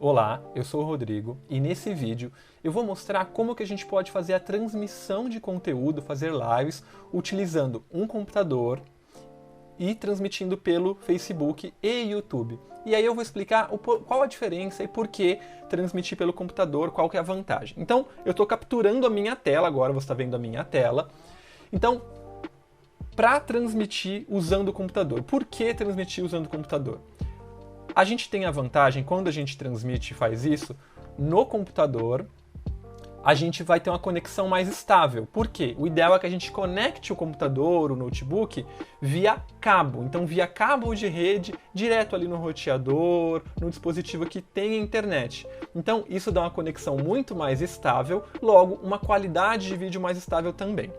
Olá, eu sou o Rodrigo e nesse vídeo eu vou mostrar como que a gente pode fazer a transmissão de conteúdo, fazer lives, utilizando um computador e transmitindo pelo Facebook e YouTube. E aí eu vou explicar qual a diferença e por que transmitir pelo computador, qual que é a vantagem. Então, eu estou capturando a minha tela, agora você está vendo a minha tela. Então, para transmitir usando o computador. Por que transmitir usando o computador? A gente tem a vantagem, quando a gente transmite e faz isso, no computador, a gente vai ter uma conexão mais estável. Por quê? O ideal é que a gente conecte o computador, o notebook, via cabo. Então, via cabo de rede, direto ali no roteador, no dispositivo que tem internet. Então, isso dá uma conexão muito mais estável, logo, uma qualidade de vídeo mais estável também.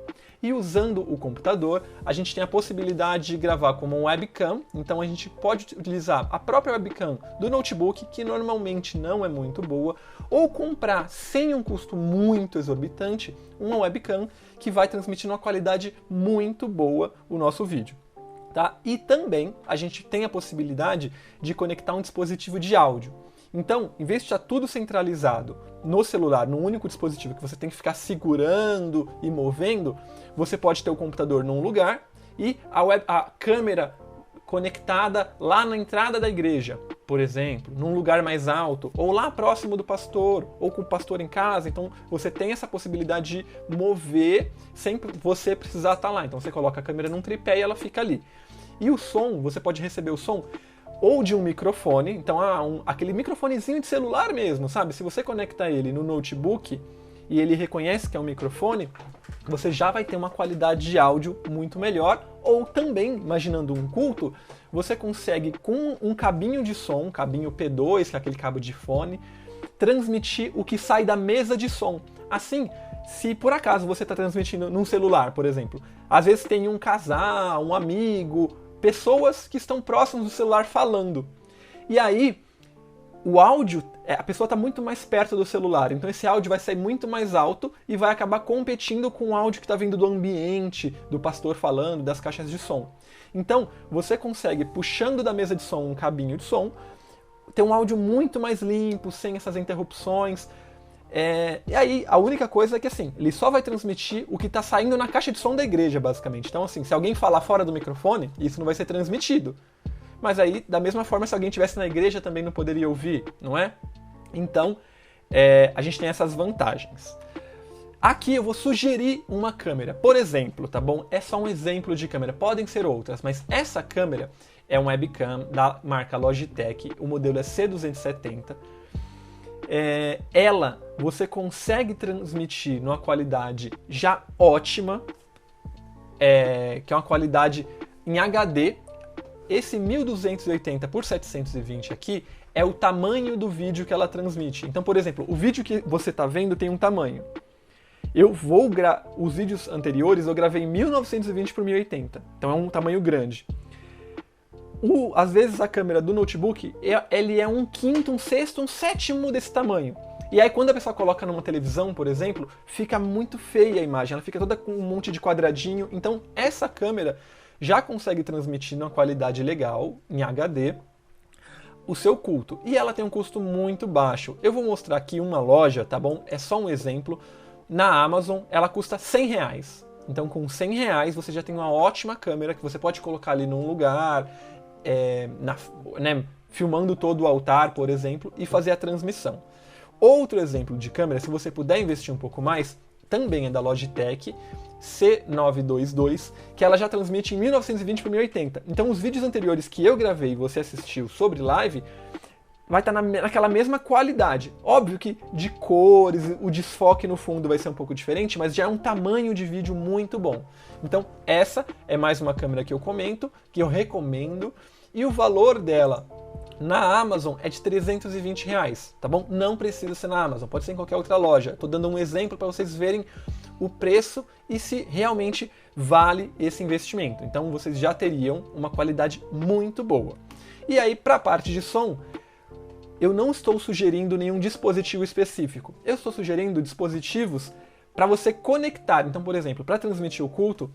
E usando o computador, a gente tem a possibilidade de gravar como um webcam, então a gente pode utilizar a própria webcam do notebook, que normalmente não é muito boa, ou comprar, sem um custo muito exorbitante, uma webcam que vai transmitir uma qualidade muito boa o nosso vídeo. Tá? E também a gente tem a possibilidade de conectar um dispositivo de áudio. Então, em vez de estar tudo centralizado no celular, num único dispositivo que você tem que ficar segurando e movendo, você pode ter o computador num lugar e a câmera conectada lá na entrada da igreja, por exemplo, num lugar mais alto, ou lá próximo do pastor, ou com o pastor em casa. Então, você tem essa possibilidade de mover sem você precisar estar lá. Então, você coloca a câmera num tripé e ela fica ali. E o som, você pode receber o som ou de um microfone, então aquele microfonezinho de celular mesmo, sabe? Se você conectar ele no notebook e ele reconhece que é um microfone, você já vai ter uma qualidade de áudio muito melhor. Ou também, imaginando um culto, você consegue com um cabinho de som, um cabinho P2, que é aquele cabo de fone, transmitir o que sai da mesa de som. Assim, se por acaso você está transmitindo num celular, por exemplo, às vezes tem um casal, um amigo, pessoas que estão próximas do celular falando. E aí, o áudio, a pessoa está muito mais perto do celular, então esse áudio vai sair muito mais alto e vai acabar competindo com o áudio que está vindo do ambiente, do pastor falando, das caixas de som. Então, você consegue, puxando da mesa de som um cabinho de som, ter um áudio muito mais limpo, sem essas interrupções. E aí, a única coisa é que assim, ele só vai transmitir o que está saindo na caixa de som da igreja, basicamente. Então assim, se alguém falar fora do microfone, isso não vai ser transmitido. Mas aí, da mesma forma, se alguém estivesse na igreja, também não poderia ouvir, não é? Então, a gente tem essas vantagens. Aqui eu vou sugerir uma câmera, por exemplo, tá bom? É só um exemplo de câmera, podem ser outras, mas essa câmera é uma webcam da marca Logitech, o modelo é C270. Ela você consegue transmitir numa qualidade já ótima, que é uma qualidade em HD. Esse 1280 por 720 aqui é o tamanho do vídeo que ela transmite. Então, por exemplo, o vídeo que você está vendo tem um tamanho. Os vídeos anteriores eu gravei em 1920 por 1080, então é um tamanho grande. Às vezes a câmera do notebook, ele é um quinto, um sexto, um sétimo desse tamanho. E aí quando a pessoa coloca numa televisão, por exemplo, fica muito feia a imagem, ela fica toda com um monte de quadradinho. Então essa câmera já consegue transmitir numa qualidade legal, em HD, o seu culto. E ela tem um custo muito baixo. Eu vou mostrar aqui uma loja, tá bom? É só um exemplo. Na Amazon, ela custa R$100. Então com R$100 você já tem uma ótima câmera que você pode colocar ali num lugar, filmando todo o altar, por exemplo, e fazer a transmissão. Outro exemplo de câmera, se você puder investir um pouco mais, também é da Logitech, C922, que ela já transmite em 1920 por 1080. Então os vídeos anteriores que eu gravei e você assistiu sobre live, vai estar naquela mesma qualidade. Óbvio que de cores, o desfoque no fundo vai ser um pouco diferente, mas já é um tamanho de vídeo muito bom. Então essa é mais uma câmera que eu comento, que eu recomendo, e o valor dela na Amazon é de R$320, tá bom? Não precisa ser na Amazon, pode ser em qualquer outra loja. Estou dando um exemplo para vocês verem o preço e se realmente vale esse investimento. Então vocês já teriam uma qualidade muito boa. E aí, para a parte de som, eu não estou sugerindo nenhum dispositivo específico. Eu estou sugerindo dispositivos para você conectar. Então, por exemplo, para transmitir o culto,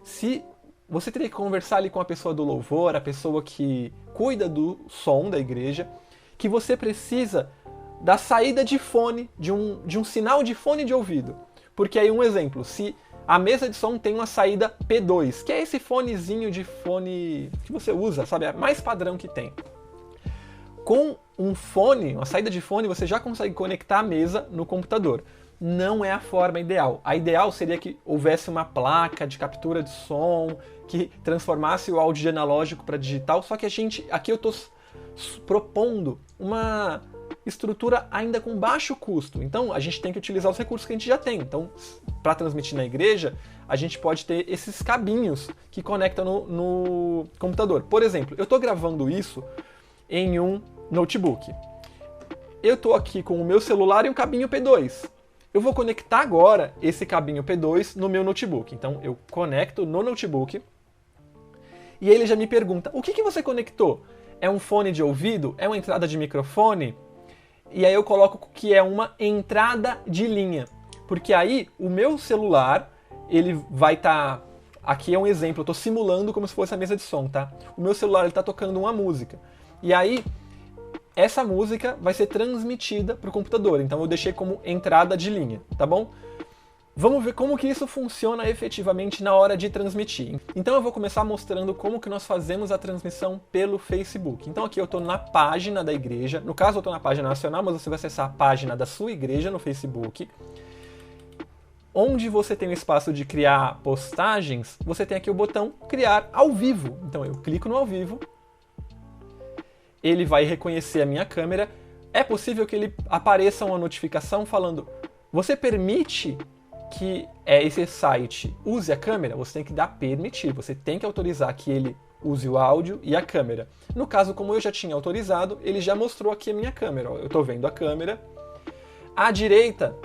se você teria que conversar ali com a pessoa do louvor, a pessoa que cuida do som da igreja, que você precisa da saída de fone, de um sinal de fone de ouvido. Porque aí um exemplo, se a mesa de som tem uma saída P2, que é esse fonezinho de fone que você usa, sabe? É mais padrão que tem. Com um fone, uma saída de fone, você já consegue conectar a mesa no computador. Não é a forma ideal. A ideal seria que houvesse uma placa de captura de som, que transformasse o áudio de analógico para digital, só que aqui eu estou propondo uma estrutura ainda com baixo custo. Então a gente tem que utilizar os recursos que a gente já tem. Então, para transmitir na igreja, a gente pode ter esses cabinhos que conectam no computador. Por exemplo, eu estou gravando isso em um notebook. Eu estou aqui com o meu celular e um cabinho P2. Eu vou conectar agora esse cabinho P2 no meu notebook. Então eu conecto no notebook e ele já me pergunta: o que você conectou? É um fone de ouvido? É uma entrada de microfone? E aí eu coloco que é uma entrada de linha. Porque aí o meu celular, ele vai estar... Aqui é um exemplo, eu estou simulando como se fosse a mesa de som, tá? O meu celular está tocando uma música. E aí, essa música vai ser transmitida para o computador. Então eu deixei como entrada de linha, tá bom? Vamos ver como que isso funciona efetivamente na hora de transmitir. Então eu vou começar mostrando como que nós fazemos a transmissão pelo Facebook. Então aqui eu estou na página da igreja, no caso eu estou na página nacional, mas você vai acessar a página da sua igreja no Facebook. Onde você tem o espaço de criar postagens, você tem aqui o botão criar ao vivo. Então eu clico no ao vivo, ele vai reconhecer a minha câmera. É possível que ele apareça uma notificação falando: você permite que esse site use a câmera? Você tem que dar permitir, você tem que autorizar que ele use o áudio e a câmera. No caso, como eu já tinha autorizado, ele já mostrou aqui a minha câmera. Eu estou vendo a câmera. À direita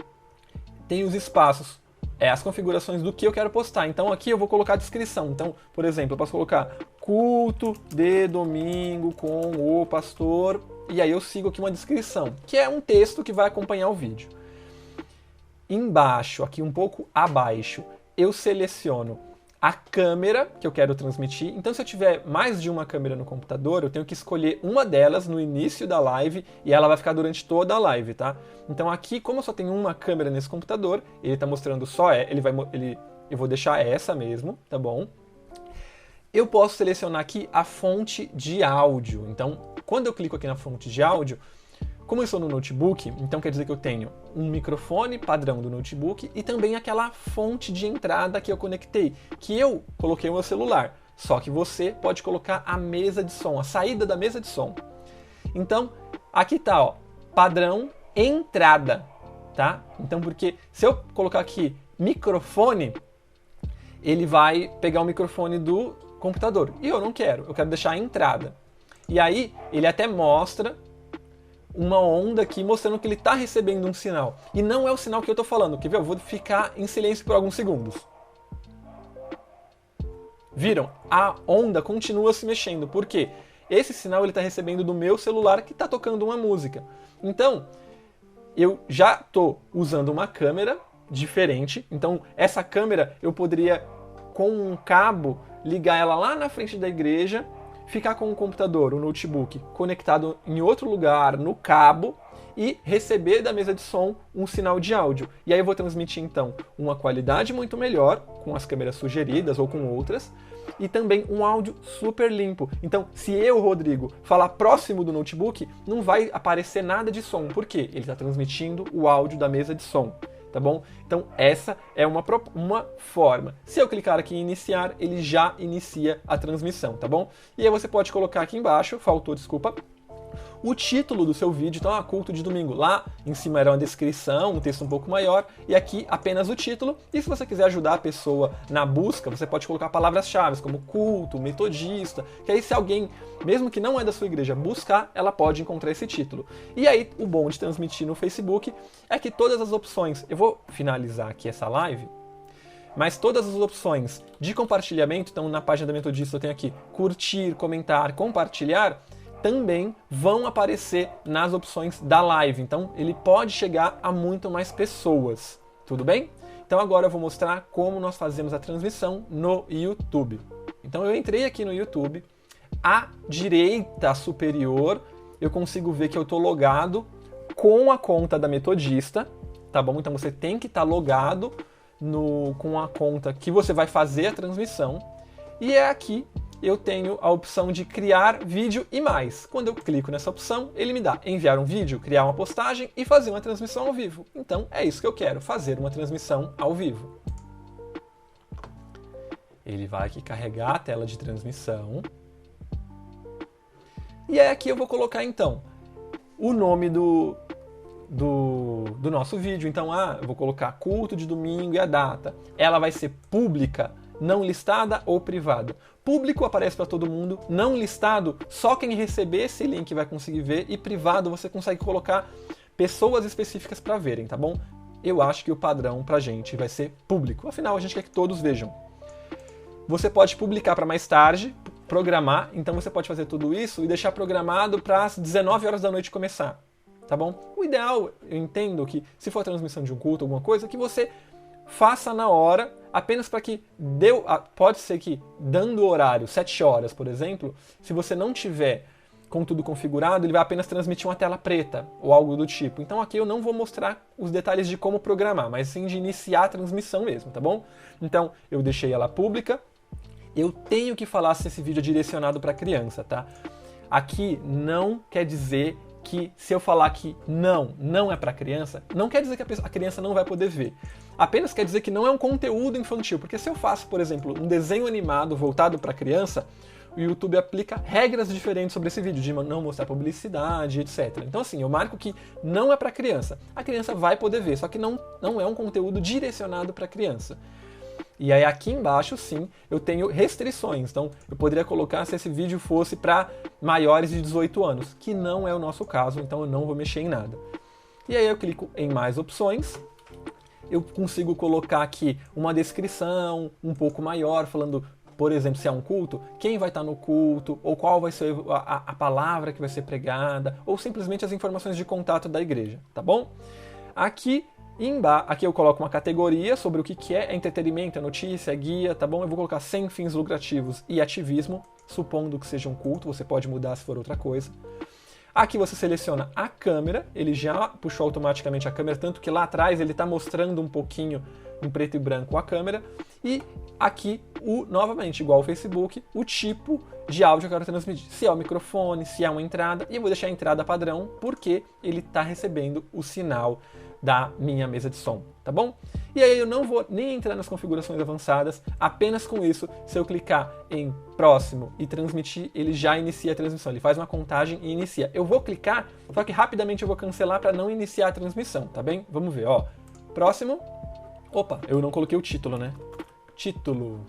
tem os espaços, as configurações do que eu quero postar. Então aqui eu vou colocar a descrição. Então, por exemplo, eu posso colocar culto de domingo com o pastor, e aí eu sigo aqui uma descrição, que é um texto que vai acompanhar o vídeo. Embaixo, aqui um pouco abaixo, eu seleciono a câmera que eu quero transmitir. Então, se eu tiver mais de uma câmera no computador, eu tenho que escolher uma delas no início da live e ela vai ficar durante toda a live, tá? Então aqui, como eu só tenho uma câmera nesse computador, ele está mostrando só eu vou deixar essa mesmo, tá bom? Eu posso selecionar aqui a fonte de áudio. Então, quando eu clico aqui na fonte de áudio, como eu estou no notebook, então quer dizer que eu tenho um microfone padrão do notebook e também aquela fonte de entrada que eu conectei, que eu coloquei o meu celular. Só que você pode colocar a mesa de som, a saída da mesa de som. Então, aqui tá, ó, padrão entrada, tá? Então, porque se eu colocar aqui microfone, ele vai pegar o microfone do computador. E eu não quero, eu quero deixar a entrada. E aí, ele até mostra uma onda aqui mostrando que ele está recebendo um sinal. E não é o sinal que eu estou falando. Quer ver? Eu vou ficar em silêncio por alguns segundos. Viram? A onda continua se mexendo. Por quê? Esse sinal ele está recebendo do meu celular que está tocando uma música. Então, eu já estou usando uma câmera diferente. Então, essa câmera eu poderia, com um cabo, ligar ela lá na frente da igreja, ficar com o computador, o notebook, conectado em outro lugar, no cabo, e receber da mesa de som um sinal de áudio. E aí eu vou transmitir, então, uma qualidade muito melhor, com as câmeras sugeridas ou com outras, e também um áudio super limpo. Então, se eu, Rodrigo, falar próximo do notebook, não vai aparecer nada de som. Por quê? Ele está transmitindo o áudio da mesa de som. Tá bom? Então essa é uma forma. Se eu clicar aqui em iniciar, ele já inicia a transmissão, tá bom? E aí você pode colocar aqui embaixo, desculpa, o título do seu vídeo. Então, culto de domingo. Lá em cima era uma descrição, um texto um pouco maior, e aqui apenas o título. E se você quiser ajudar a pessoa na busca, você pode colocar palavras-chave como culto, metodista, que aí se alguém, mesmo que não é da sua igreja, buscar, ela pode encontrar esse título. E aí, o bom de transmitir no Facebook é que todas as opções, eu vou finalizar aqui essa live, mas todas as opções de compartilhamento, então na página da Metodista eu tenho aqui curtir, comentar, compartilhar, também vão aparecer nas opções da live. Então ele pode chegar a muito mais pessoas. Tudo bem? Então agora eu vou mostrar como nós fazemos a transmissão no YouTube. Então eu entrei aqui no YouTube. À direita superior eu consigo ver que eu estou logado com a conta da Metodista, tá bom? Então você tem que estar logado com a conta que você vai fazer a transmissão. E aqui eu tenho a opção de criar vídeo e mais. Quando eu clico nessa opção, ele me dá enviar um vídeo, criar uma postagem e fazer uma transmissão ao vivo. Então é isso que eu quero, fazer uma transmissão ao vivo. Ele vai aqui carregar a tela de transmissão. E aí aqui eu vou colocar então o nome do nosso vídeo. Então, eu vou colocar culto de domingo e a data. Ela vai ser pública, não listada ou privada. Público aparece para todo mundo, não listado, só quem receber esse link vai conseguir ver, e privado você consegue colocar pessoas específicas para verem, tá bom? Eu acho que o padrão pra gente vai ser público. Afinal, a gente quer que todos vejam. Você pode publicar para mais tarde, programar, então você pode fazer tudo isso e deixar programado para as 19 horas da noite começar, tá bom? O ideal, eu entendo que se for a transmissão de um culto, alguma coisa, que você faça na hora, apenas para que pode ser que dando o horário, 7 horas, por exemplo, se você não tiver com tudo configurado, ele vai apenas transmitir uma tela preta ou algo do tipo. Então aqui eu não vou mostrar os detalhes de como programar, mas sim de iniciar a transmissão mesmo, tá bom? Então eu deixei ela pública. Eu tenho que falar se esse vídeo é direcionado para criança, tá? Aqui não quer dizer que se eu falar que não é para criança, não quer dizer que a criança não vai poder ver. Apenas quer dizer que não é um conteúdo infantil, porque se eu faço, por exemplo, um desenho animado voltado para criança, o YouTube aplica regras diferentes sobre esse vídeo, de não mostrar publicidade, etc. Então assim, eu marco que não é para criança. A criança vai poder ver, só que não é um conteúdo direcionado para criança. E aí aqui embaixo, sim, eu tenho restrições. Então, eu poderia colocar se esse vídeo fosse para maiores de 18 anos, que não é o nosso caso, então eu não vou mexer em nada. E aí eu clico em mais opções. Eu consigo colocar aqui uma descrição um pouco maior, falando, por exemplo, se é um culto, quem vai estar no culto, ou qual vai ser a palavra que vai ser pregada, ou simplesmente as informações de contato da igreja, tá bom? Aqui eu coloco uma categoria sobre o que é entretenimento, é notícia, é guia, tá bom? Eu vou colocar sem fins lucrativos e ativismo, supondo que seja um culto, você pode mudar se for outra coisa. Aqui você seleciona a câmera, ele já puxou automaticamente a câmera, tanto que lá atrás ele está mostrando um pouquinho em preto e branco a câmera. E aqui, novamente, igual ao Facebook, o tipo de áudio que eu quero transmitir. Se é o microfone, se é uma entrada, e eu vou deixar a entrada padrão, porque ele está recebendo o sinal da minha mesa de som, tá bom? E aí eu não vou nem entrar nas configurações avançadas, apenas com isso, se eu clicar em próximo e transmitir, ele já inicia a transmissão, ele faz uma contagem e inicia. Eu vou clicar, só que rapidamente eu vou cancelar para não iniciar a transmissão, tá bem? Vamos ver, ó. Próximo. Opa, eu não coloquei o título, né? Título.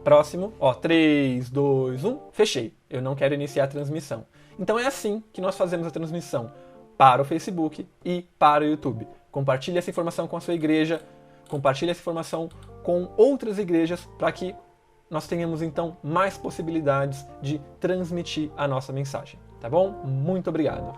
Próximo, ó, 3, 2, 1, fechei. Eu não quero iniciar a transmissão. Então é assim que nós fazemos a transmissão para o Facebook e para o YouTube. Compartilhe essa informação com a sua igreja, compartilhe essa informação com outras igrejas para que nós tenhamos então mais possibilidades de transmitir a nossa mensagem, tá bom? Muito obrigado!